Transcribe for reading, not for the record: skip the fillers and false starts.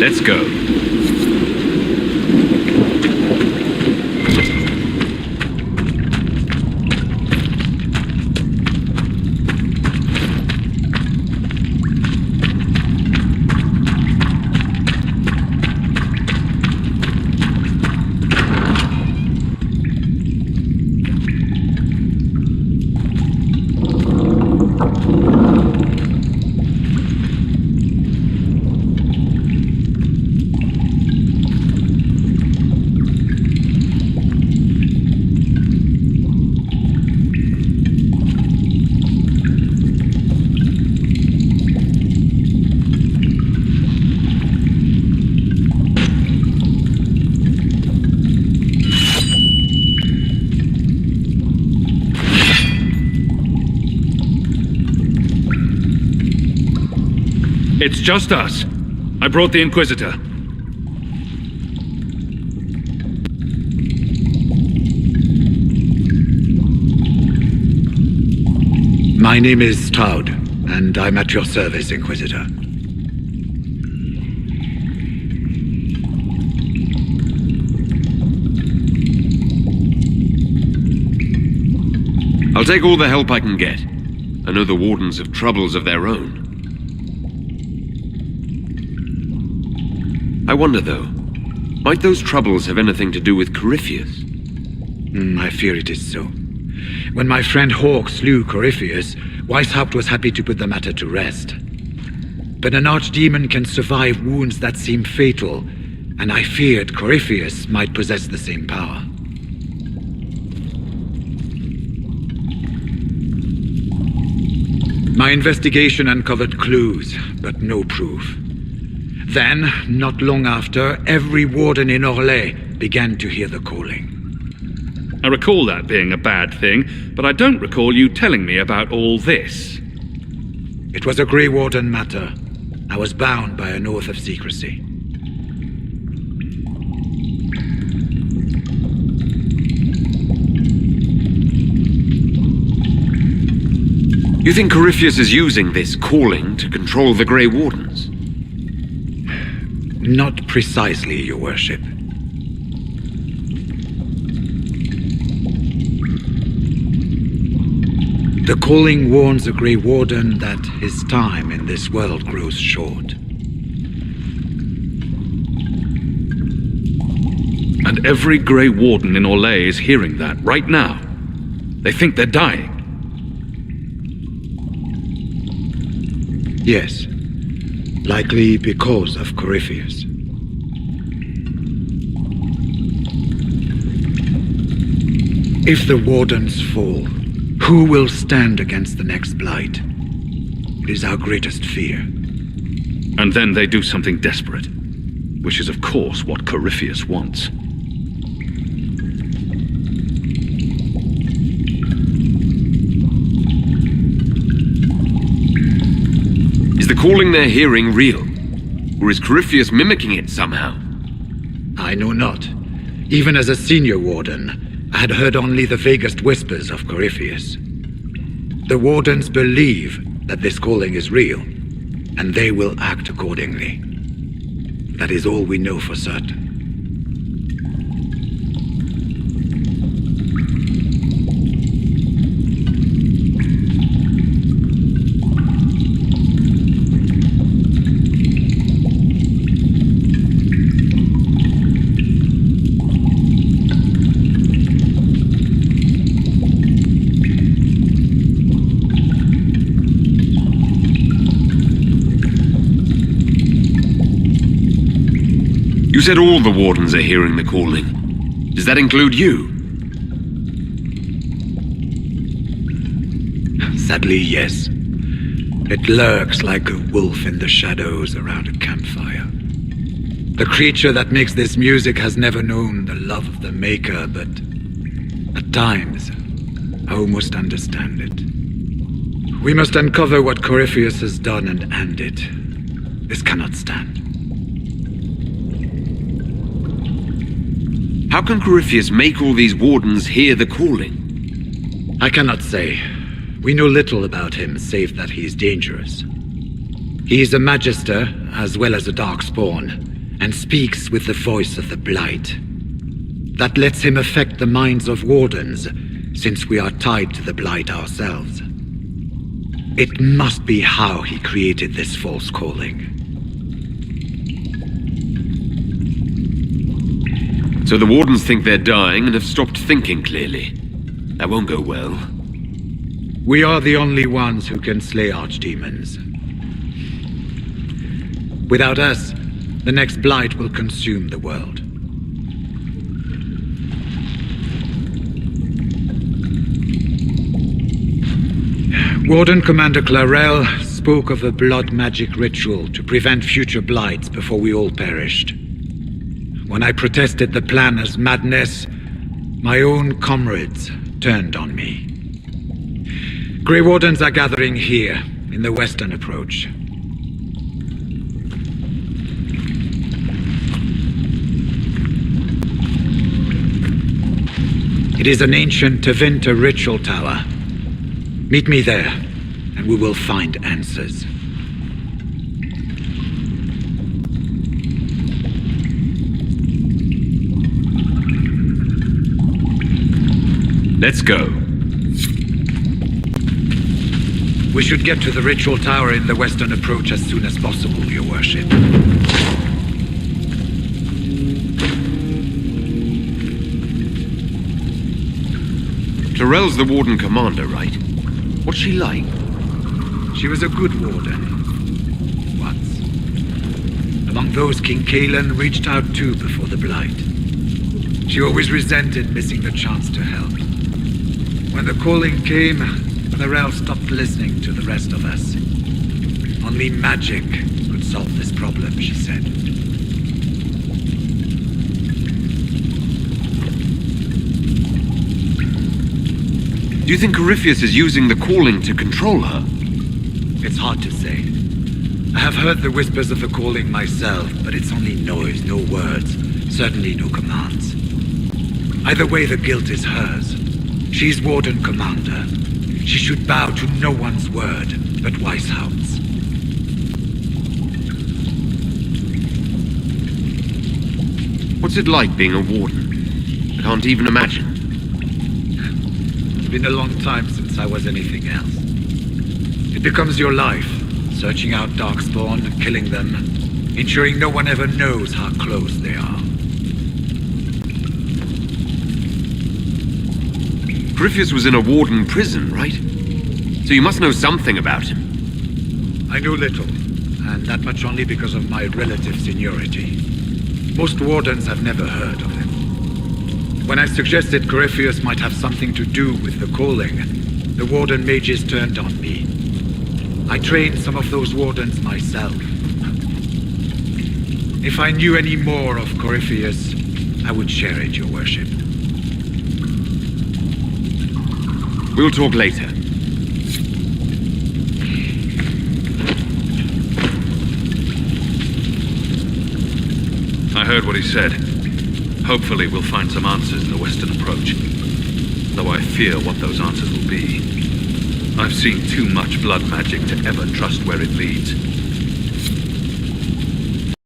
let's go. It's just us. I brought the Inquisitor. My name is Stroud, and I'm at your service, Inquisitor. I'll take all the help I can get. I know the Wardens have troubles of their own. I wonder, though, might those troubles have anything to do with Corypheus? I fear it is so. When my friend Hawk slew Corypheus, Weishaupt was happy to put the matter to rest. But an archdemon can survive wounds that seem fatal, and I feared Corypheus might possess the same power. My investigation uncovered clues, but no proof. Then, not long after, every warden in Orlais began to hear the calling. I recall that being a bad thing, but I don't recall you telling me about all this. It was a Grey Warden matter. I was bound by an oath of secrecy. You think Corypheus is using this calling to control the Grey Wardens? Not precisely, Your Worship. The calling warns the Grey Warden that his time in this world grows short. And every Grey Warden in Orlais is hearing that right now. They think they're dying. Yes. Likely because of Corypheus. If the Wardens fall, who will stand against the next blight? It is our greatest fear. And then they do something desperate, which is of course what Corypheus wants. Is the calling they're hearing real? Or is Corypheus mimicking it somehow? I know not. Even as a senior warden, I had heard only the vaguest whispers of Corypheus. The Wardens believe that this calling is real, and they will act accordingly. That is all we know for certain. You said all the Wardens are hearing the calling. Does that include you? Sadly, yes. It lurks like a wolf in the shadows around a campfire. The creature that makes this music has never known the love of the maker, but at times, I almost understand it. We must uncover what Corypheus has done and end it. This cannot stand. How can Corypheus make all these Wardens hear the calling? I cannot say. We know little about him, save that he is dangerous. He is a Magister, as well as a Darkspawn, and speaks with the voice of the Blight. That lets him affect the minds of wardens, since we are tied to the Blight ourselves. It must be how he created this false calling. So the Wardens think they're dying and have stopped thinking clearly. That won't go well. We are the only ones who can slay archdemons. Without us, the next Blight will consume the world. Warden Commander Clarel spoke of a blood magic ritual to prevent future blights before we all perished. When I protested the plan as madness, my own comrades turned on me. Grey Wardens are gathering here, in the western approach. It is an ancient Tevinter ritual tower. Meet me there, and we will find answers. Let's go. We should get to the ritual tower in the western approach as soon as possible, Your Worship. Clarel's the Warden Commander, right? What's she like? She was a good warden. Once. Among those King Kalen reached out to before the Blight. She always resented missing the chance to help. When the calling came, Clarel stopped listening to the rest of us. Only magic could solve this problem, she said. Do you think Corypheus is using the calling to control her? It's hard to say. I have heard the whispers of the calling myself, but it's only noise, no words, certainly no commands. Either way, the guilt is hers. She's Warden Commander. She should bow to no one's word but Weishaupt's. What's it like being a Warden? I can't even imagine. It's been a long time since I was anything else. It becomes your life, searching out Darkspawn, killing them, ensuring no one ever knows how close they are. Corypheus was in a Warden prison, right? So you must know something about him. I know little, and that much only because of my relative seniority. Most Wardens have never heard of him. When I suggested Corypheus might have something to do with the calling, the Warden mages turned on me. I trained some of those Wardens myself. If I knew any more of Corypheus, I would share it, Your Worship. We'll talk later. I heard what he said. Hopefully we'll find some answers in the western approach. Though I fear what those answers will be. I've seen too much blood magic to ever trust where it leads.